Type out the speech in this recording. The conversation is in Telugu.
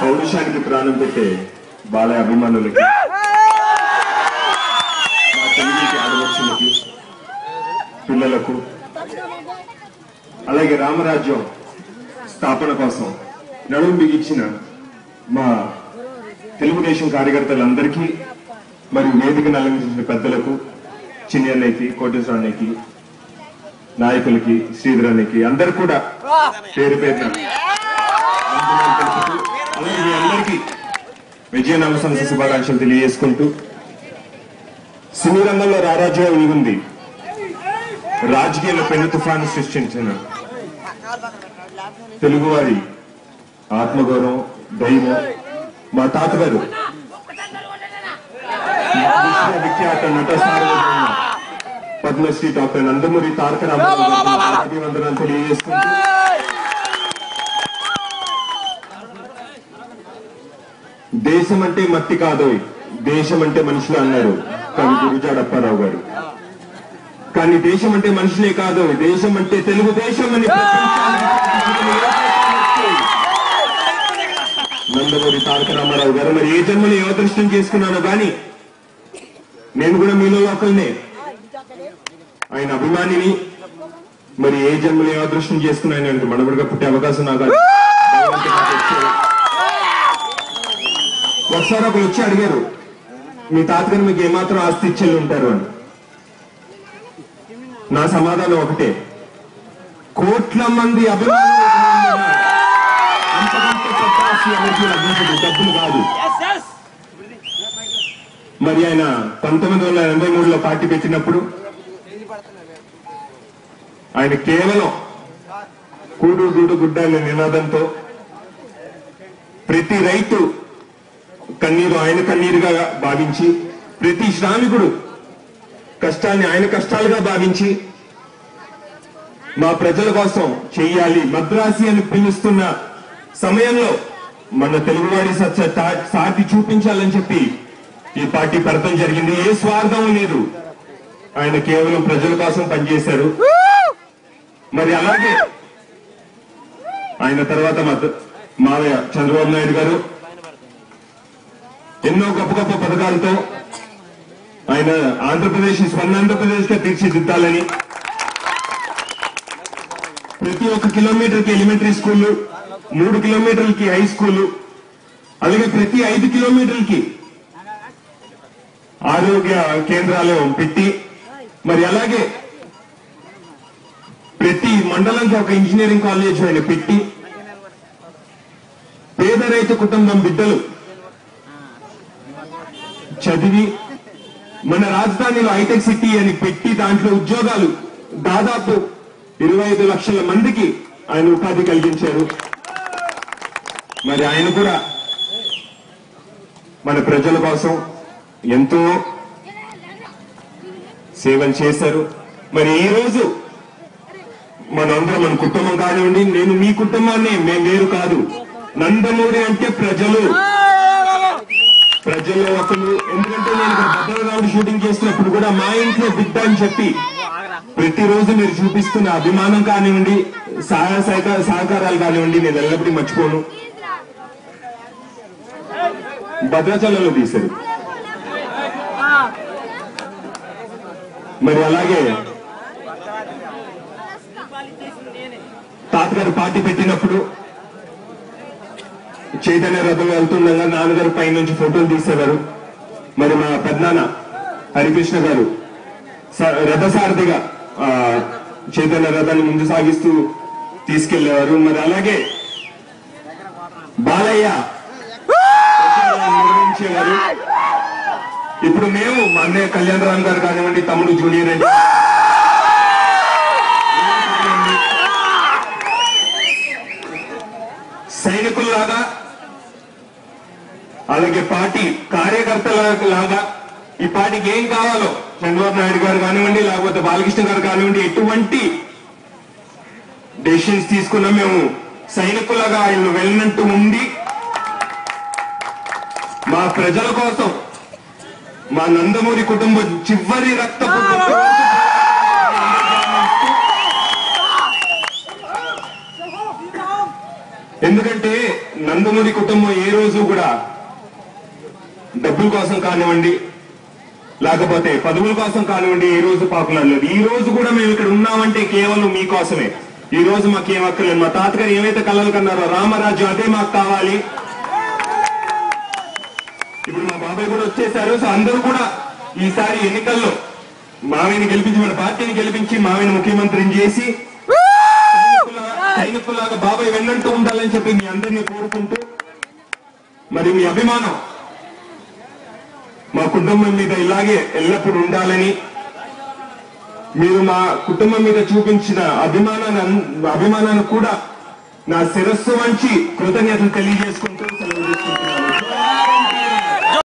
పౌరుషానికి ప్రాణం పెట్టే బాలయ్య అభిమానులకి, మా తల్లికి ఆడవచ్చులకి, పిల్లలకు, అలాగే రామరాజ్యం స్థాపన కోసం నడుము బిగించిన మా తెలుగుదేశం కార్యకర్తలందరికీ, మరియు వేదికను అలంకరించిన పెద్దలకు, చిన్ని అన్నయ్యకి, కోటేశ్వర అన్నయ్యకి, నాయకులకి, శ్రీధర్ అన్నయ్యకి అందరు కూడా పేరు పేరున అలాగే మీ అందరికీ విజయనామ సంస్థ శుభాకాంక్షలు తెలియజేసుకుంటూ, సినీ రంగంలో రారాజ్యం వెలుగుంది. రాజకీయాల పెను తుఫాను సృష్టించిన తెలుగువారి ఆత్మగౌరవం, దైవం మా తాతగారు విఖ్యాత నట సార్వభౌమ పద్మశ్రీ డాక్టర్ నందమూరి తారక రామారావు అభివందనాలు తెలియజేసుకుంటూ, దేశం అంటే మట్టి కాదోయ్, దేశం అంటే మనుషులు అన్నారు కవి గురుజాడ అప్పారావు గారు. కానీ దేశం అంటే మనుషులే కాదు, దేశం అంటే తెలుగుదేశం అని నందమూరి తారక రామారావు గారు. మరి ఏ జన్మలు ఏ అదృష్టం చేసుకున్నానో కానీ నేను కూడా మీలో ఒకరినే, ఆయన అభిమానిని. మరి ఏ జన్మలు ఏ అదృష్టం చేసుకున్నాను మనబడిగా పుట్టే అవకాశం నాకు ఒకసారి ఒకరు వచ్చి అడిగారు, మీ తాతగారు మీకు ఏమాత్రం ఆస్తి ఇచ్చేళ్ళు ఉంటారు అని. నా సమాధానం ఒకటే, కోట్ల మంది అభిమానులు డబ్బులు కాదు. మరి ఆయన 1983లో పార్టీ పెట్టినప్పుడు ఆయన కేవలం కూడు గూడు గుడ్డ అనే నినాదంతో ప్రతి రైతు కన్నీరు ఆయన కన్నీరుగా భావించి, ప్రతి శ్రామికుడు కష్టాన్ని ఆయన కష్టాలుగా భావించి, మా ప్రజల కోసం చెయ్యాలి, మద్రాసి అని పిలుస్తున్న సమయంలో మన తెలుగువాడి సాటి చూపించాలని చెప్పి ఈ పార్టీ పెడతం జరిగింది. ఏ స్వార్థం లేదు, ఆయన కేవలం ప్రజల కోసం పనిచేశారు. మరి అలాగే ఆయన తర్వాత మావయ్య చంద్రబాబు నాయుడు గారు ఎన్నో గొప్ప గొప్ప పథకాలతో ఆయన ఆంధ్రప్రదేశ్ స్వర్ణాంధ్రప్రదేశ్ గా తీర్చిదిద్దాలని ప్రతి ఒక్క కిలోమీటర్కి ఎలిమెంటరీ స్కూళ్లు, 3 కిలోమీటర్లకి హై స్కూలు, అలాగే ప్రతి 5 కిలోమీటర్లకి ఆరోగ్య కేంద్రాలు పెట్టి, మరి అలాగే ప్రతి మండలానికి ఒక ఇంజనీరింగ్ కాలేజ్ ఆయన పెట్టి, పేద రైతు కుటుంబం బిడ్డలు చదివి మన రాజధానిలో హైటెక్ సిటీ అని పెట్టి దాంట్లో ఉద్యోగాలు దాదాపు 25 లక్షల మందికి ఆయన ఉపాధి కలిగించారు. మరి ఆయన కూడా మన ప్రజల కోసం ఎంతో సేవలు చేశారు. మరి ఈ రోజు మనందరం మన కుటుంబం కానివ్వండి, నేను మీ కుటుంబాన్ని, మేము వేరు కాదు. నందమూరి అంటే ప్రజలు, ప్రజల్లో ఒకరు. ఎందుకంటే నేను ఇక్కడ భద్రరావుడు షూటింగ్ చేసినప్పుడు కూడా మా ఇంట్లో బిడ్డ అని చెప్పి ప్రతిరోజు మీరు చూపిస్తున్న అభిమానం కానివ్వండి, సహకారాలు కానివ్వండి, నేను ఎల్లప్పుడూ మర్చిపోను. భద్రాచలంలో తీశారు. మరి అలాగే తాతగారు పార్టీ పెట్టినప్పుడు చైతన్య రథం వెళ్తుండగా నాన్నగారు పై నుంచి ఫోటోలు తీసేవారు. మరి మా పెద్దనాన్న హరికృష్ణ గారు రథసారథిగా చైతన్య రథాన్ని ముందు సాగిస్తూ తీసుకెళ్లేవారు. మరి అలాగే బాలయ్య నిర్వహించేవారు. ఇప్పుడు మేము మా అన్నయ్య కళ్యాణ్ రామ్ గారు కానివ్వండి, తమ్ముడు జూనియర్ అని సైనికుల్లాగా, అలాగే పార్టీ కార్యకర్తలాగా ఈ పార్టీకి ఏం కావాలో చంద్రబాబు నాయుడు గారు కానివ్వండి, లేకపోతే బాలకృష్ణ గారు కానివ్వండి, ఎటువంటి డెసిషన్స్ తీసుకున్నా మేము సైనికులుగా ఆయన వెళ్ళినట్టు ఉండి మా ప్రజల కోసం, మా నందమూరి కుటుంబం చివరి రక్తపు ఎందుకంటే నందమూరి కుటుంబం ఏ రోజు కూడా డబ్బుల కోసం కానివ్వండి, లేకపోతే పదవుల కోసం కానివ్వండి, ఏ రోజు పాపులర్ లేదు. ఈ రోజు కూడా మేము ఇక్కడ ఉన్నామంటే కేవలం మీకోసమే. ఈ రోజు మాకేం అక్కర్లేదు. మా తాతగారు ఏమైతే కలలు కన్నారో రామరాజ్యం, అదే మాకు కావాలి. ఇప్పుడు మా బాబాయ్ కూడా వచ్చేసారు. సో అందరూ కూడా ఈసారి ఎన్నికల్లో మావయ్యని గెలిపించి, మన పార్టీని గెలిపించి మావయ్యని ముఖ్యమంత్రిని చేసి సైనికులాగా బాబాయ్ వెన్నంటూ ఉండాలని చెప్పి మీ అందరినీ కోరుకుంటూ, మరి మీ అభిమానం మా కుటుంబం మీద ఇలాగే ఎల్లప్పుడూ ఉండాలని, మీరు మా కుటుంబం మీద చూపించిన అభిమానాన్ని కూడా నా శిరస్సు వంచి కృతజ్ఞతలు తెలియజేసుకుంటూ సెలవు తీసుకుంటున్నాను.